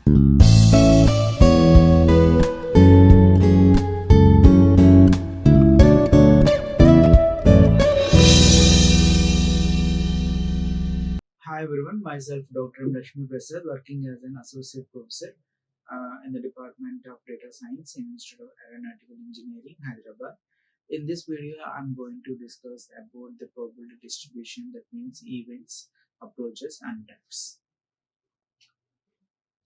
Hi everyone, myself Dr. Lakshmi Prasad, working as an associate professor in the Department of Data Science in Institute of Aeronautical Engineering, Hyderabad. In this video, I'm going to discuss about the probability distribution, that means events, approaches, and types.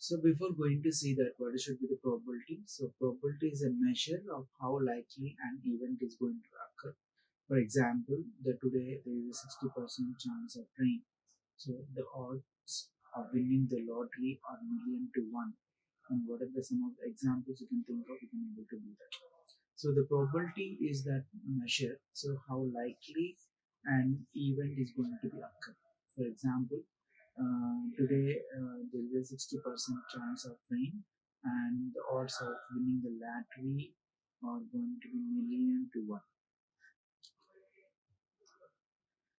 So before going to see that what should be the probability, so probability is a measure of how likely an event is going to occur. For example, today there is a 60% chance of rain. So the odds of winning the lottery are million to one. And what are some of the examples you can think of, you can able to do that. So the probability is that measure, so how likely an event is going to be occur. For example, today there is a 60% chance of rain, and the odds of winning the lottery are going to be million to one.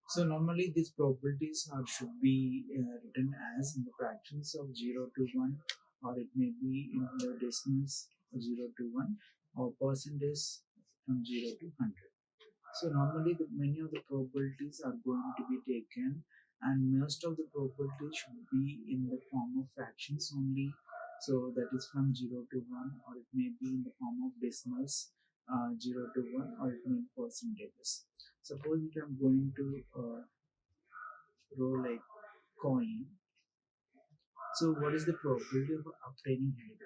So normally these probabilities should be written as in the fractions of 0 to 1, or it may be in the decimals 0 to 1, or percentage from 0 to 100. So normally many of the probabilities are going to be taken, and most of the probabilities should be in the form of fractions only. So that is from 0 to 1, or it may be in the form of decimals 0 to 1, or it may be percentages. Suppose if I'm going to roll a coin, so what is the probability of obtaining head?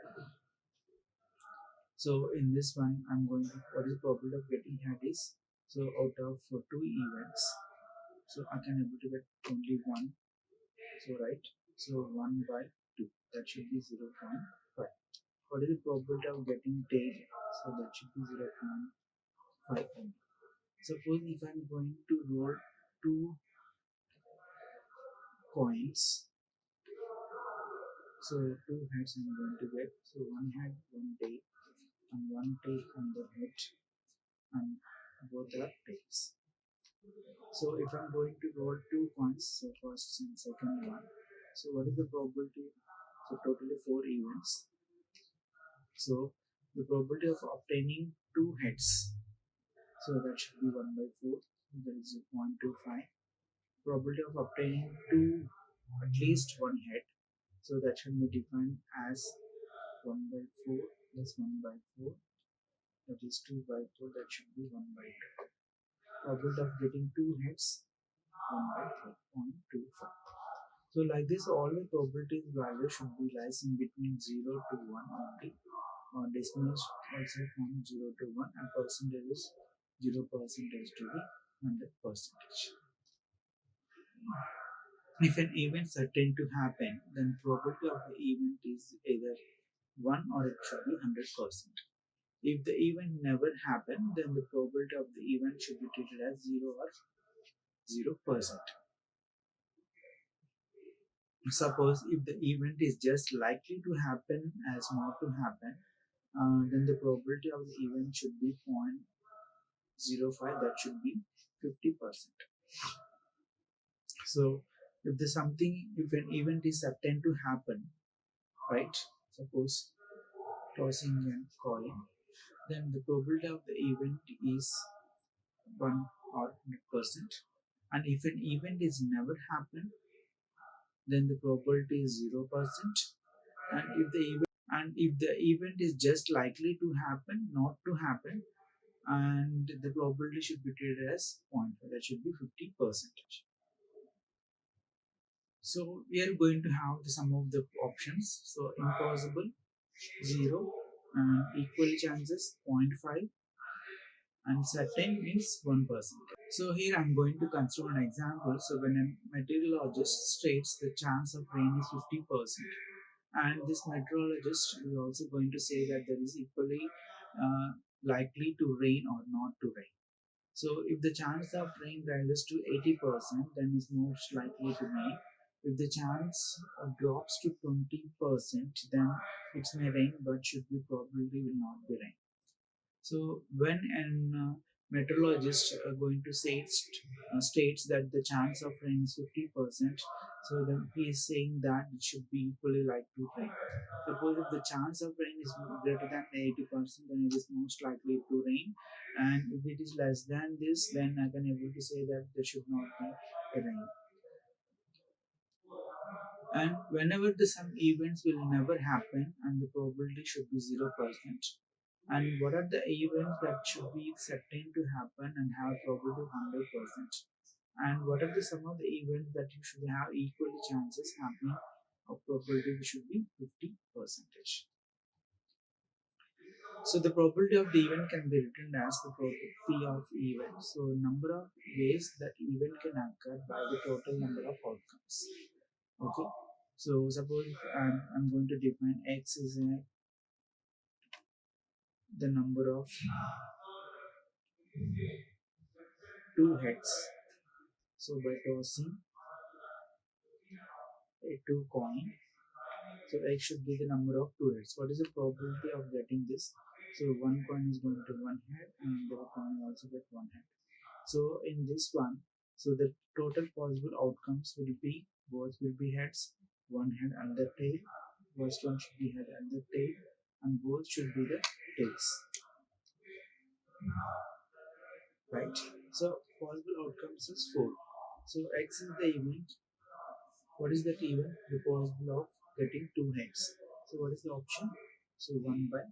So in this one, I'm going to, what is the probability of getting head is, so out of two events, so I can able to get only one. So right, so 1 by 2, that should be 0.5. What is the probability of getting tail? So that should be 0.5 only. Suppose if I'm going to roll two coins, so two heads I'm going to get, so one head, one tail, and one tail on the head, and both are tails. So if I'm going to roll two coins, so first and second one, so what is the probability? So totally four events. So the probability of obtaining two heads, so that should be 1 by 4, that is 0.25. Probability of obtaining two, at least one head, so that should be defined as 1 by 4 plus 1 by 4, that is 2 by 4, that should be 1 by 2. Probability of getting two heads, 1 by 4.25. So like this, all the probability value should be lies in between 0 to 1 only. Decimals also from 0 to 1, and percentages 0 percentage to the 100 percentage. If an event certain to happen, then probability of the event is either 1 or it should be 100%. If the event never happened, then the probability of the event should be treated as 0 or 0%. Suppose if the event is just likely to happen as not to happen, then the probability of the event should be 0.05, that should be 50%. So if there's something, if an event is certain to happen, right? Suppose tossing a coin, then the probability of the event is 1 or 100%. And if an event is never happened, then the probability is 0%. And if the event is just likely to happen, not to happen, and the probability should be treated as 0.5, that should be 50%. So we are going to have some of the options. So impossible, 0, and equal chances, 0.5, and certain means 1%. So here I'm going to consider an example. So when a meteorologist states the chance of rain is 50%, and this meteorologist is also going to say that there is equally likely to rain or not to rain. So if the chance of rain rises to 80%, then it's most likely to rain. If the chance drops to 20%, then it may rain, but should be probably will not be rain. So when an meteorologists are going to say states that the chance of rain is 50%. So then he is saying that it should be equally like to rain. Suppose if the chance of rain is greater than 80%, then it is most likely to rain. And if it is less than this, then I can able to say that there should not be rain. And whenever some events will never happen and the probability should be 0%. And what are the events that should be certain to happen and have probability of 100%? And what are some of the events that you should have equal chances happening of probability should be 50%. So the probability of the event can be written as the probability of event. So number of ways that event can occur by the total number of outcomes. Okay. So suppose I'm going to define x is the number of two heads. So by tossing a two coin, so x should be the number of two heads. What is the probability of getting this? So one coin is going to one head and the other coin also get one head. So in this one, so the total possible outcomes will be both will be heads, one head and the tail. First one should be head and the tail, and both should be the tails. Right? So possible outcomes is 4. So x is the event. What is that event? The possible of getting two heads. So what is the option? So 1 by 4.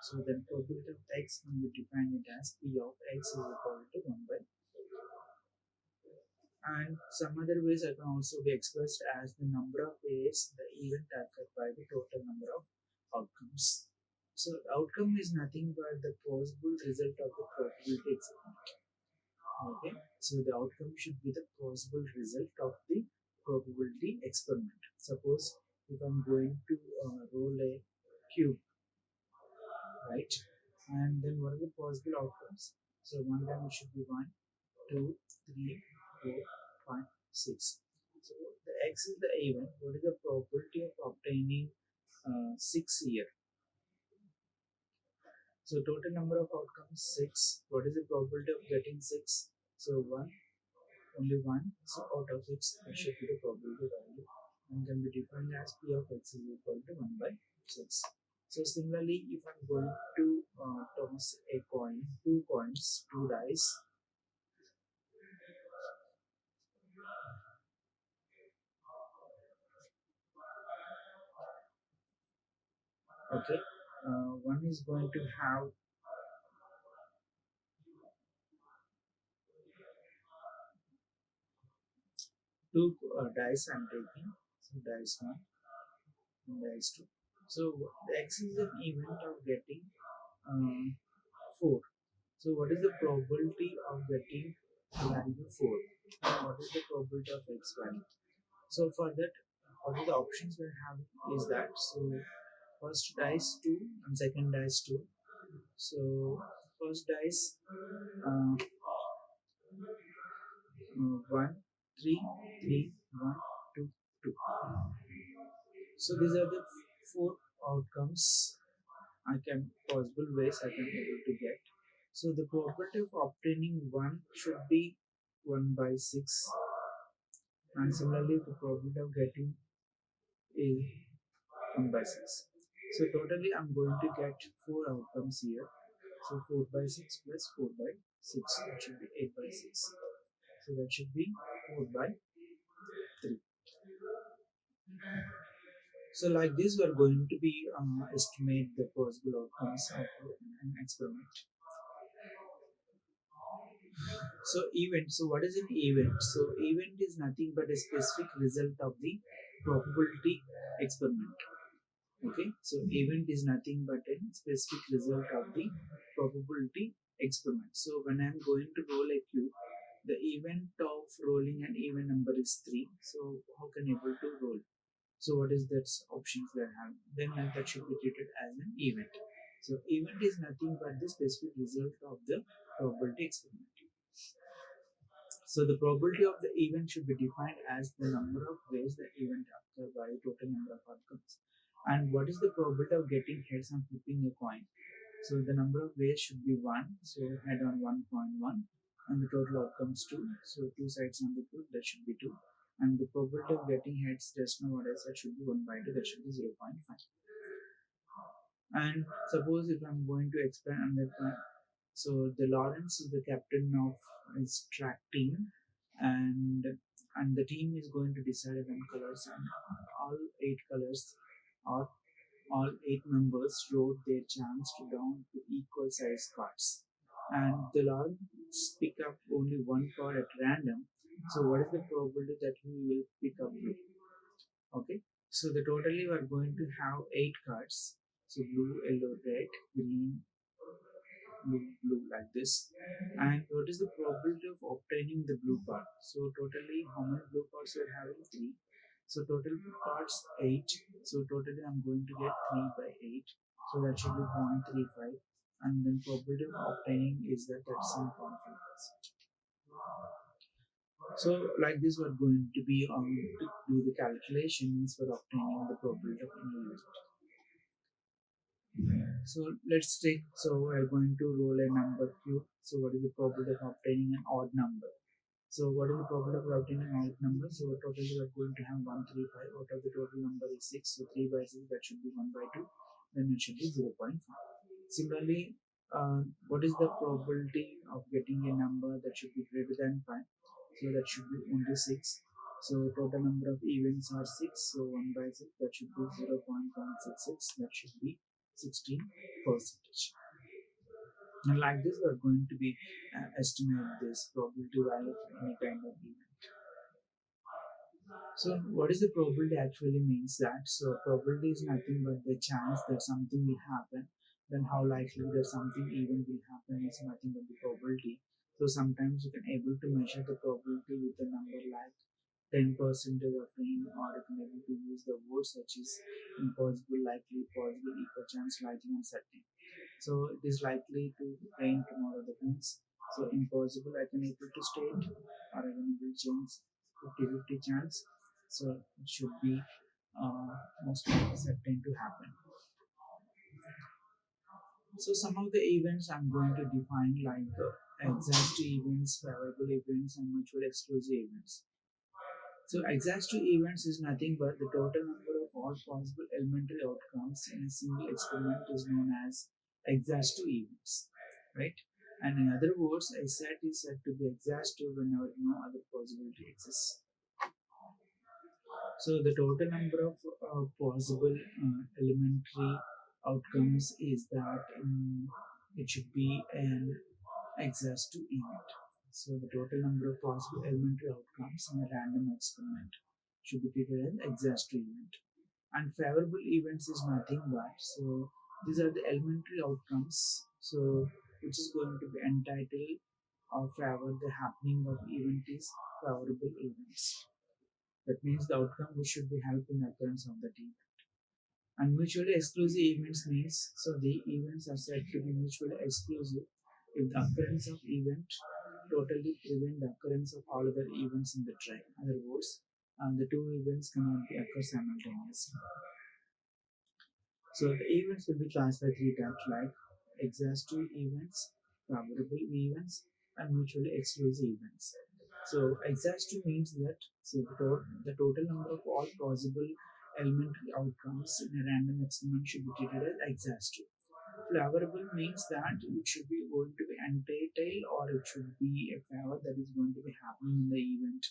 So then probability of x can be defined as p of x is equal to 1 by 4. And some other ways I can also be expressed as the number of ways the event occurred by the total number of outcomes. So the outcome is nothing but the possible result of the probability experiment. Okay, so the outcome should be the possible result of the probability experiment. Suppose if I'm going to roll a cube, right, and then what are the possible outcomes? So one time it should be 1, 2, 3, 4, 5, 6. So the x is the event. What is the probability of obtaining 6 here? So total number of outcomes 6. What is the probability of getting 6? So 1, only 1. So out of 6, that should be the probability value and can be defined as p of x is equal to 1 by 6. So similarly, if I'm going to toss a coin, two coins, two dice, okay, one is going to have two dice I'm taking. So dice 1 and dice 2. So the x is an event of getting 4. So what is the probability of getting value 4? And what is the probability of x value? So for that, what are the options we have is that, so first dice 2 and second dice 2. So first dice 1, 3, 3, 1, 2, 2. So these are the four outcomes I can possible ways I can able to get. So the probability of obtaining 1 should be 1 by 6, and similarly the probability of getting is 1 by 6. So totally I'm going to get 4 outcomes here. So 4 by 6 plus 4 by 6, that should be 8 by 6. So that should be 4 by 3. So like this, we are going to be estimate the possible outcomes of an experiment. So event. So what is an event? So event is nothing but a specific result of the probability experiment. Okay. So event is nothing but a specific result of the probability experiment. So when I'm going to roll a cube, the event of rolling an even number is 3. So how can I able to roll? So what is that options we have? Then that should be treated as an event. So event is nothing but the specific result of the probability experiment. So the probability of the event should be defined as the number of ways the event occurs by total number of outcomes. And what is the probability of getting heads on flipping a coin? So the number of ways should be 1, so head on 1.1, and the total outcomes 2. So 2 sides on the group, that should be 2. And the probability of getting heads, just now what I said, should be 1 by 2, that should be 0.5. And suppose if I'm going to expand another point, so the Lawrence is the captain of his track team, and the team is going to decide on colors, and all 8 colors, or all 8 members wrote their chance to down to equal size cards, and the Lawrence pick up only one card at random. So what is the probability that he will pick up blue? Okay, so the totally we are going to have 8 cards. So blue, yellow, red, green, blue like this. And what is the probability of obtaining the blue card? So totally how many blue cards we are having? 3. So total cards 8. So totally I'm going to get 3 by 8. So that should be 0.35. And then probability of obtaining is that that's 7.5%. So like this we're going to be to do the calculations for obtaining the probability of any event. So let's take, so we're going to roll a number cube. So what is the probability of obtaining an odd number? So what is the probability of obtaining an odd number? So totally we're going to have 135. Out of the total number is 6. So 3 by 6, that should be 1 by 2. Then it should be 0.5. Similarly, what is the probability of getting a number that should be greater than 5? So that should be only 6. So total number of events are 6. So 1 by 6, that should be 0.166. That should be 16%. And like this, we are going to be estimate this probability value for any kind of event. So what is the probability actually means that? So probability is nothing but the chance that something will happen. Then how likely that something even will happen is nothing but the probability. So sometimes you can able to measure the probability with a number like 10% of rain, or you can able to use the words such as impossible, likely, possible, equal chance, likely, and certain. So it is likely to rain tomorrow. That means so impossible I can able to state, or I can able to change 50-50 chance. So it should be most likely certain to happen. So some of the events I'm going to define like exhaustive events, favorable events, and mutual exclusive events. So exhaustive events is nothing but the total number of all possible elementary outcomes in a single experiment is known as exhaustive events, right? And in other words, a set is said to be exhaustive whenever no other possibility exists. So the total number of possible elementary outcomes is that it should be an exhaustive event. So the total number of possible elementary outcomes in a random experiment should be treated as exhaustive event. And favorable events is nothing but, so these are the elementary outcomes, so which is going to be entitled or favor the happening of event is favorable events. That means the outcome which should be help in the occurrence of the event. And mutually exclusive events means, so the events are said to be mutually exclusive if the occurrence of event totally prevent the occurrence of all other events in the train. In other words, the two events cannot be occur simultaneously. So the events will be classified 3 types like exhaustive events, favorable events, and mutually exclusive events. So exhaustive means that so the total number of all possible elementary outcomes in a random experiment should be treated as exhaustive. Favorable means that it should be going to be entailed, or it should be a favor that is going to be happening in the event.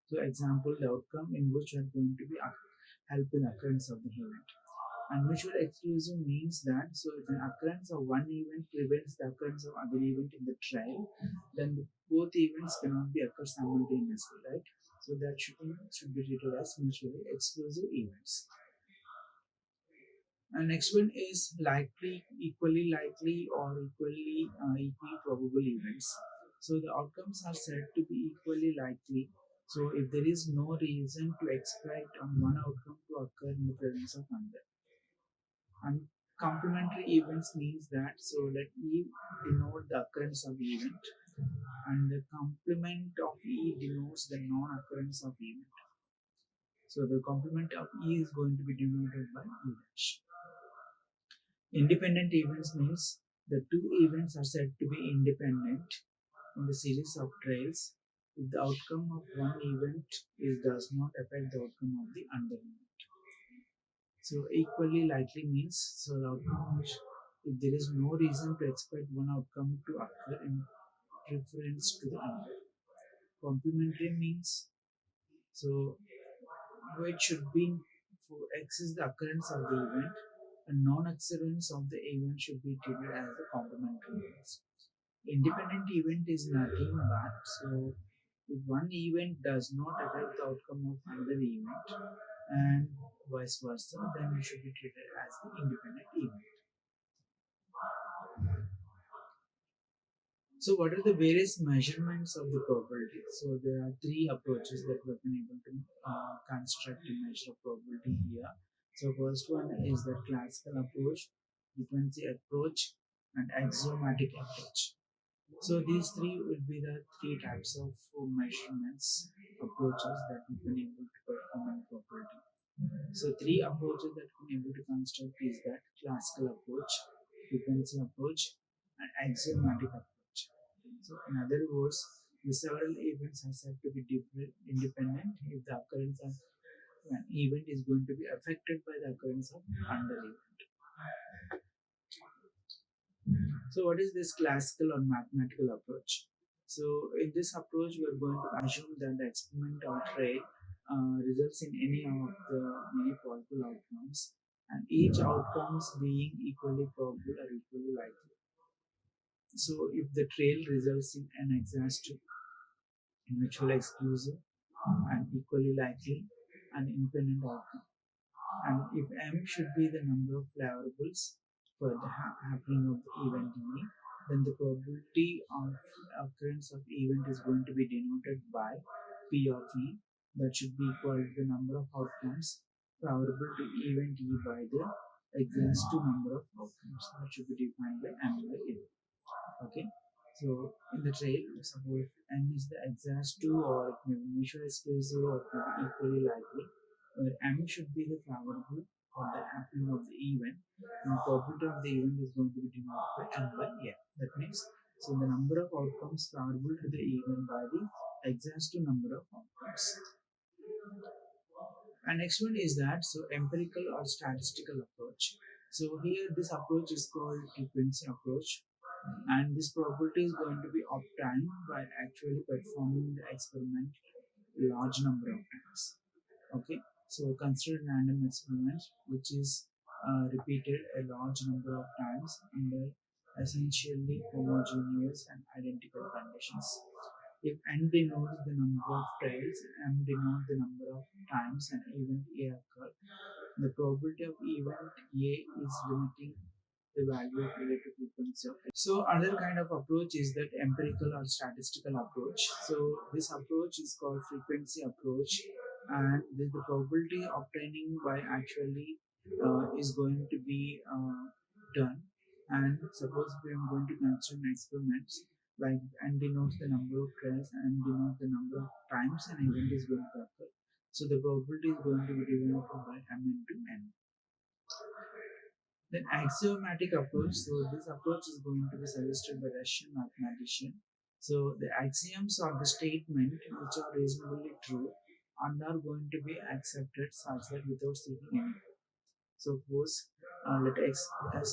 So example, the outcome in which are going to be help in occurrence of the event. And mutual exclusive means that so if an occurrence of one event prevents the occurrence of other event in the trial, then both events cannot be occur simultaneously, right? So that should be treated as mutually exclusive events. And next one is likely, equally likely, or equally probable events. So the outcomes are said to be equally likely. So if there is no reason to expect on one outcome to occur in the presence of another. And complementary events means that so let E denote the occurrence of event, and the complement of E denotes the non-occurrence of event. So the complement of E is going to be denoted by E dash. Independent events means The two events are said to be independent in the series of trials if the outcome of one event does not affect the outcome of the other event. So equally likely means so the outcome is if there is no reason to expect one outcome to occur in preference to the other. Complementary means so it should be for X is the occurrence of the event and non-occurrence of the event should be treated as the complementary events. Independent event is nothing but so if one event does not affect the outcome of another event and vice versa, then it should be treated as the independent event. So, what are the various measurements of the probability? So, there are three approaches that we have been able to construct and measure probability here. So, first one is the classical approach, frequency approach, and axiomatic approach. So, these three will be the three types of measurements approaches that we've been able to perform in probability. So, three approaches that we've been able to construct is that classical approach, frequency approach, and axiomatic approach. So, in other words, the several events are said to be independent if the occurrence of an event is going to be affected by the occurrence of another event. So, what is this classical or mathematical approach? So, in this approach, we are going to assume that the experiment or trial results in any of the many possible outcomes, and each outcomes being equally probable or equally likely. So, if the trail results in an exhaustive, mutually exclusive, and equally likely and independent outcome. And if M should be the number of favorables for the happening of the event in E, then the probability of occurrence of event is going to be denoted by P of E, that should be equal to the number of outcomes favorable to event E by the exhaustive number of outcomes, that should be defined by M by N. Okay, so in the trail, suppose n is the exhaustive or it may be mutually exclusive or it may be equally likely, where m should be the favorable for the happening of the event, and the probability of the event is going to be denoted by m by n. That means so the number of outcomes favorable to the event by the exhaustive number of outcomes. And next one is that so empirical or statistical approach. So here this approach is called frequency approach, and this probability is going to be obtained by actually performing the experiment large number of times. Okay, so consider random experiment which is repeated a large number of times under essentially homogeneous and identical conditions. If n denotes the number of trials and m denotes the number of times an event A occurred, the probability of event A is limiting the value of relative frequency of it. So other kind of approach is that empirical or statistical approach. So this approach is called frequency approach, and the probability obtaining by actually is going to be done. And suppose we are going to consider experiments like n denotes the number of trials and denotes the number of times an event is going to occur. So the probability is going to be divided by m into n. Then axiomatic approach. So this approach is going to be suggested by Russian mathematician. So the axioms are the statement which are reasonably true and are going to be accepted such that without seeking any. So suppose let S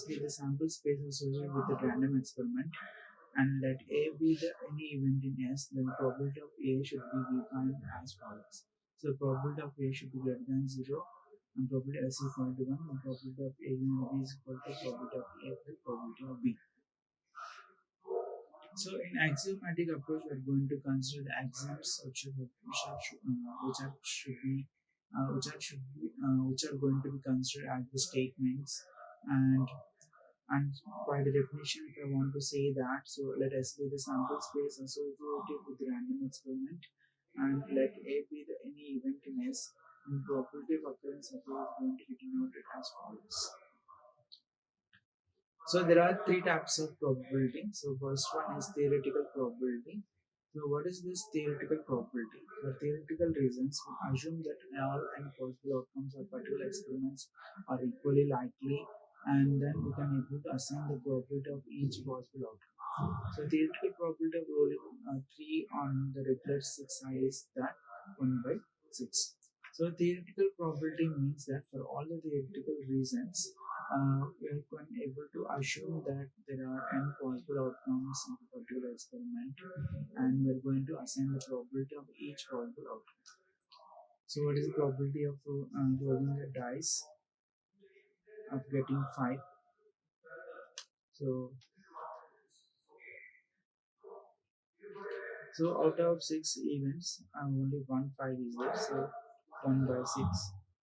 be the sample space associated with the random experiment, and let A be the any event in S, then the probability of A should be defined as follows. So the probability of A should be greater than 0, and probability S is equal to 1, and probability of A and B is equal to probability of A plus probability of B. So in axiomatic approach, we are going to consider the axioms which are going to be considered as the statements, and and by the definition, if I want to say that, so let S be the sample space associated with the random experiment, and let A be the any event in S, and probability of occurrence of A is going to be denoted as follows. So there are three types of probability. So first one is theoretical probability. So what is this theoretical probability? For theoretical reasons, we assume that all and possible outcomes of particular experiments are equally likely and then we can able to assign the probability of each possible outcome. So theoretical probability of rolling 3 on the regular 6 is that 1 by 6. So theoretical probability means that for all the theoretical reasons, we are going able to assume that there are n possible outcomes of a particular experiment, and we are going to assign the probability of each possible outcome. So what is the probability of rolling the dice of getting 5? So out of 6 events, only one 5 is there. So 1 by 6.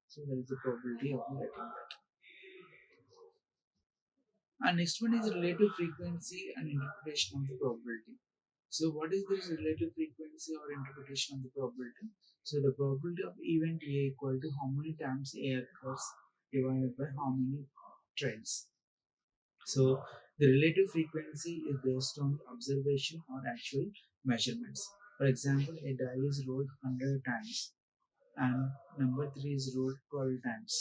So there is the probability of getting that. And next one is relative frequency and interpretation of the probability. So what is this relative frequency or interpretation of the probability? So the probability of event A equal to how many times A occurs divided by how many trends. So the relative frequency is based on observation or actual measurements. For example, a die is rolled 100 times and number 3 is rolled 12 times.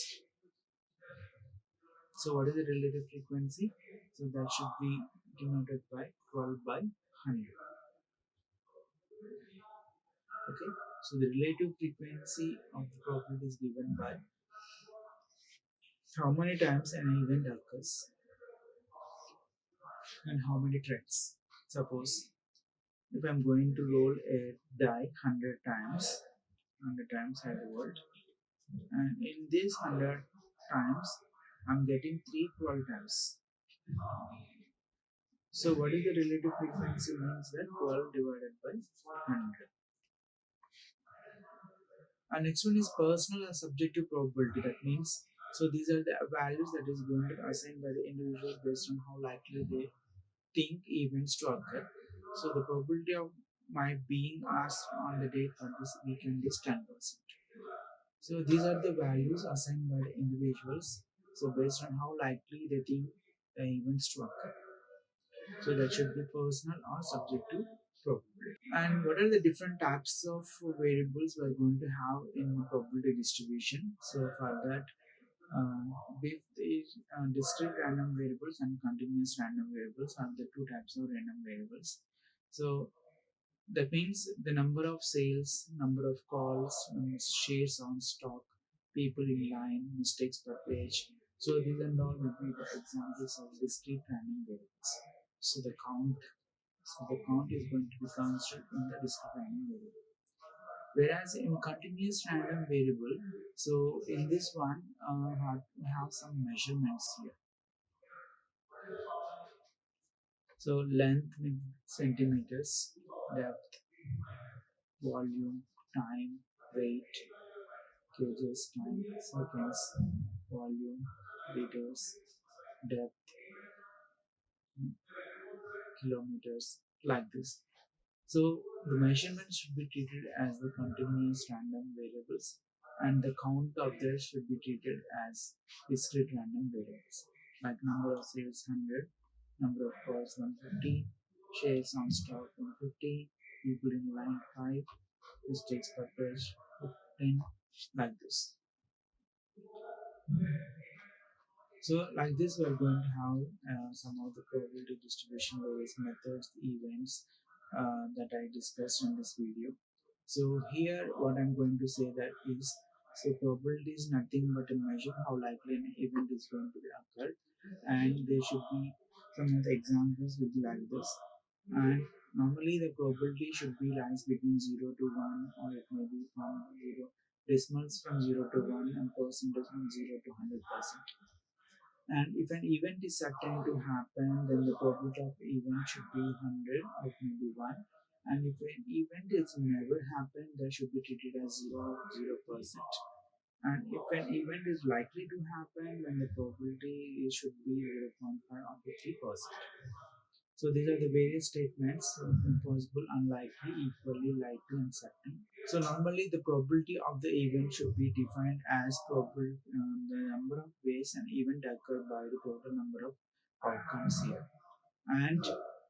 So what is the relative frequency? So that should be denoted by 12 by 100. Okay. So the relative frequency of the probability is given by how many times an event occurs and how many trends. Suppose if I'm going to roll a die 100 times, 100 times I rolled, and in this 100 times I'm getting 312 times. So what is the relative frequency means that 12 divided by 100. And next one is personal and subjective probability. That means, so these are the values that is going to be assigned by the individual based on how likely they think events to occur. So the probability of my being asked on the date for this weekend is 10%. So these are the values assigned by the individuals. So based on how likely they think the events to occur. So that should be personal or subjective probability. And what are the different types of variables we are going to have in probability distribution? So for that, with the discrete random variables and continuous random variables are the two types of random variables. So that means the number of sales, number of calls, shares on stock, people in line, mistakes per page. So these and all will be the examples of discrete random variables. So the count is going to be considered in the discrete random variable. Whereas in continuous random variable, so in this one, we have some measurements here. So length in centimeters, depth, volume, time, weight, kgs, time, seconds, volume, liters, depth, kilometers, like this. So the measurements should be treated as the continuous random variables, and the count of them should be treated as discrete random variables, like number of sales 100, number of calls 150, shares on stock 150, people in line 5, mistakes per page 10, like this. So like this, we are going to have some of the probability distribution various methods, events that I discussed in this video. So here, what I'm going to say that is, so probability is nothing but a measure how likely an event is going to be occurred, and there should be some of the examples will be like this. And normally the probability should be lies between 0 to 1, or it may be from 0 decimals from 0 to 1 and percentage from 0 to 100%. And if an event is certain to happen, then the probability of event should be 100 or it may be 1. And if an event is never happened, that should be treated as 0%. And if an event is likely to happen, then the probability should be 0.5 up to 3%. So these are the various statements: impossible, unlikely, equally likely, and certain. So normally the probability of the event should be defined as the number of ways an event occurred by the total number of outcomes here. And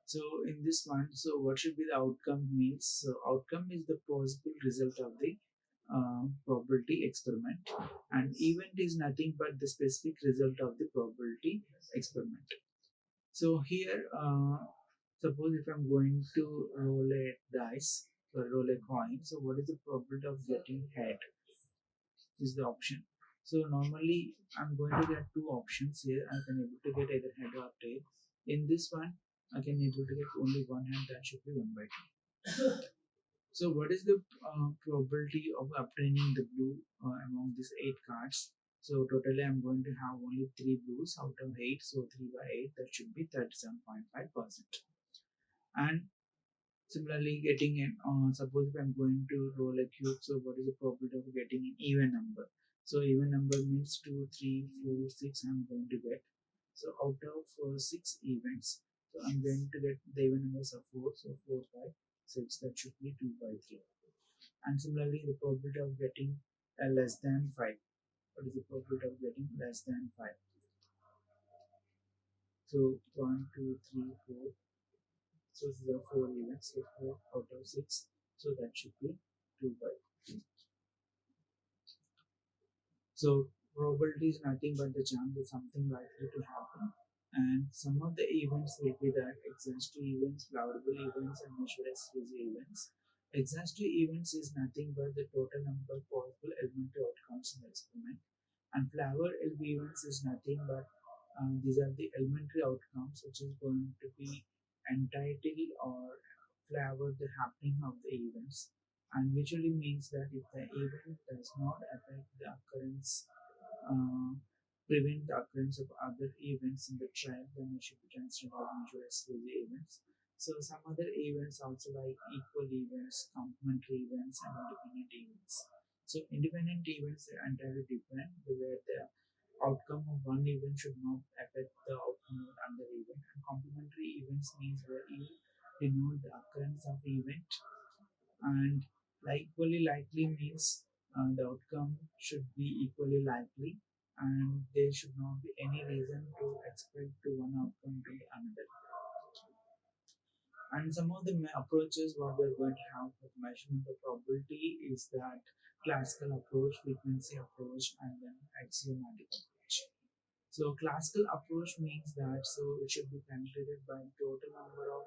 so in this one, so what should be the outcome means? So outcome is the possible result of the probability experiment, and event is nothing but the specific result of the probability experiment. So here, suppose if I'm going to roll a dice or roll a coin, so what is the probability of getting head is the option. So normally I'm going to get two options here. I can able to get either head or tail. In this one, I can able to get only one hand, that should be 1 by 2. So what is the probability of obtaining the blue among these 8 cards? So totally I'm going to have only 3 blues out of 8. So 3 by 8, that should be 37.5%. And similarly, getting an suppose if I'm going to roll a cube, so what is the probability of getting an even number? So even number means 2, 3, 4, 6. I'm going to get. So out of 6 events, so I'm going to get the even numbers of 4. So 4 by 6, that should be 2 by 3. And similarly, the probability of getting less than 5. What is the probability of getting less than 5? So 1, 2, 3, 4. So these are 4 events. So 4 out of 6. So that should be 2 by 3. So probability is nothing but the chance of something likely to happen. And some of the events will be that exhaustive events, favorable events, and mutually exclusive events. Exhaustive events is nothing but the total number of possible elementary outcomes in the experiment. And flavor events is nothing but these are the elementary outcomes which is going to be entitled or flavor the happening of the events, and usually means that if the event does not affect the occurrence, uh, prevent the occurrence of other events in the trial, then it should be considered as mutual exclusive events. So some other events also like equal events, complementary events, and independent events. So independent events are entirely different, where the outcome of one event should not affect the outcome of another event. And complementary events means where E denote the occurrence of event, and equally likely means the outcome should be equally likely, and there should not be any reason to expect to one outcome to the another. And some of the approaches what we're going to have for measurement of probability is that classical approach, frequency approach, and then axiomatic approach. So classical approach means that so it should be calculated by total number of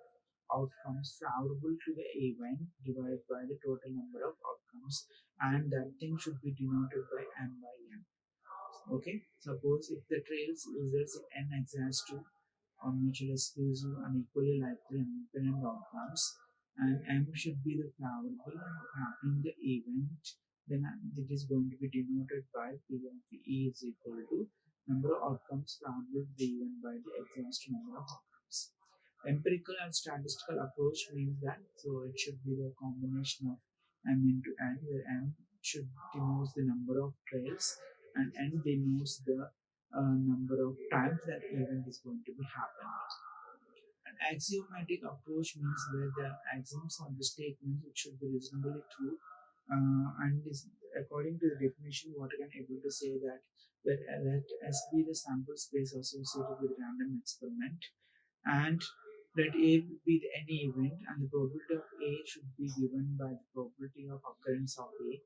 outcomes favorable to the event divided by the total number of outcomes, and that thing should be denoted by n by n. Okay, suppose if the trails results in n exhaustive or mutually exclusive and equally likely and independent outcomes, and M should be the favorable happening the event, then it is going to be denoted by P of E is equal to number of outcomes favorable to the event by the exhaustive number of outcomes. Empirical and statistical approach means that so it should be the combination of M into N, where M should denotes the number of trails and N denotes the number of times that event is going to be happening. An axiomatic approach means where the axioms or the statements which should be reasonably true, and is according to the definition what I can able to say that where let S be the sample space associated with random experiment, and let A be any event, and the probability of A should be given by the probability of occurrence of A,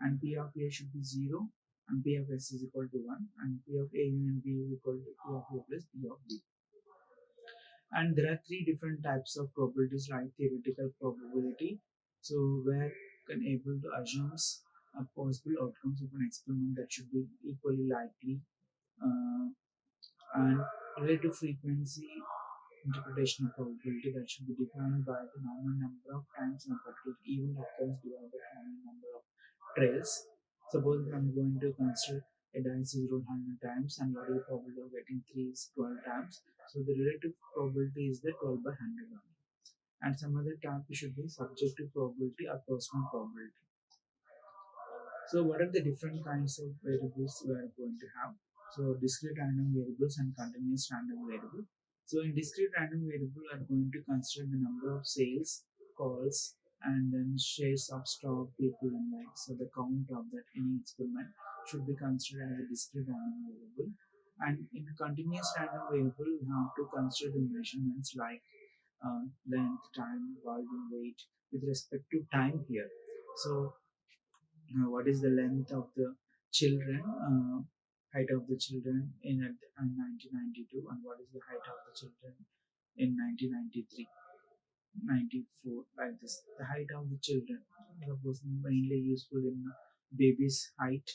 and P of A should be 0, and P of S is equal to 1, and P of A union B is equal to P of A plus P of B. And there are 3 different types of probabilities like theoretical probability, so where can able to assume possible outcomes of an experiment that should be equally likely, uh, and relative frequency interpretation of probability that should be defined by the normal number of times in a particular event occurs divided by the normal number of trails. Suppose if I'm going to consider a dice is rolled 100 times and what is the probability of getting 3 is 12 times. So the relative probability is the 12 by 100 only. And some other type should be subjective probability or personal probability. So what are the different kinds of variables we are going to have? So discrete random variables and continuous random variable. So in discrete random variable, we are going to consider the number of sales, calls, and then shares of stock, people, and like. So the count of that any experiment should be considered as a discrete random variable. And in continuous random variable, we have to consider the measurements like length, time, volume, weight with respect to time here. So what is the length of the children, height of the children in 1992, and what is the height of the children in 1993, 94, like this. The height of the children was mainly useful in baby's height.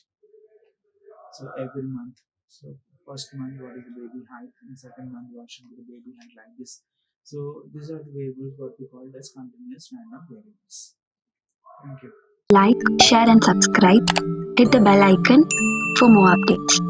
So every month, so first month what is the baby height, and second month what should be the baby height, like this. So these are the variables what we call as continuous random variables. Thank you. Like, share and subscribe. Hit the bell icon for more updates.